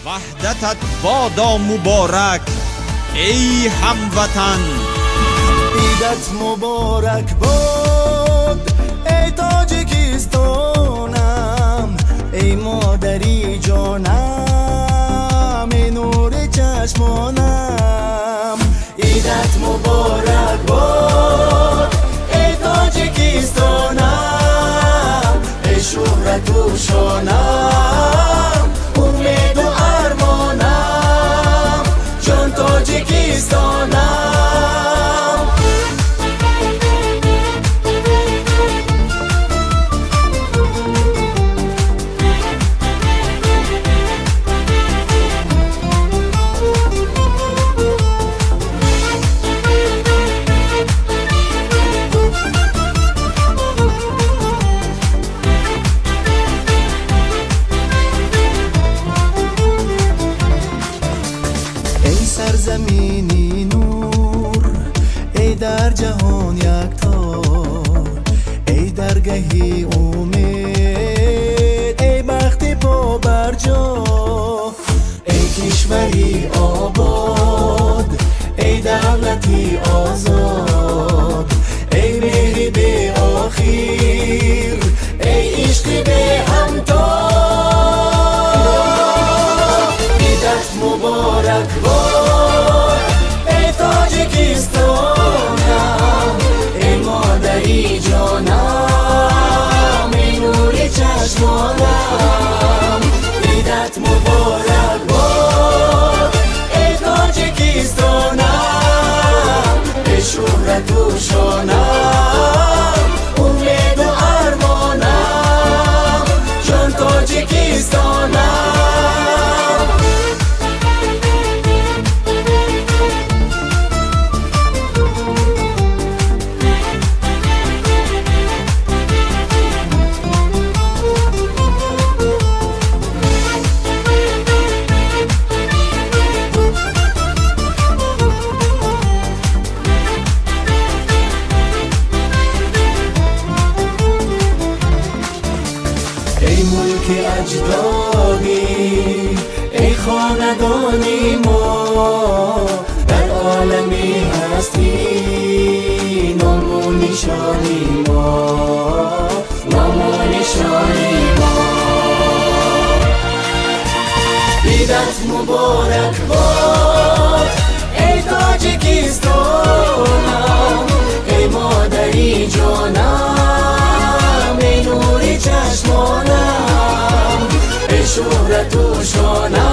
وحدتت بادا مبارک ای هموطن. عیدت مبارک باد ای تاجیکستانم، ای مادری جانم، ای نور چشمانم. عیدت مبارک باد ای تاجیکستانم، ای شهرت و شانم، امید و ارمانم، جان تاجیکستانم. سرزمینی نور ای در جهان یکتا، ای درگهی امید، ای بخت پا بر جا، ای کشوری آباد، ای دولتی آزاد، ای مهری به آخر، ای عشق به همتا. عیدت مبارک باد ای تاجیکستانم، ای مادری جانم، ای نور چشمانم. عیدت مبارک باد ای تاجیکستانم، ای شهرت و شانم، امید و ارمانم، جان تاجیکستانم. ای ملک اجدادی، ای خاندانی ما، در عالمی هستی نام و نشانی ما، نام و نشانی ما. عیدت مبارک باد ای تاجیکستانم، ای مادری جانم، ای نور چشمانم، ای شهرت و شانم.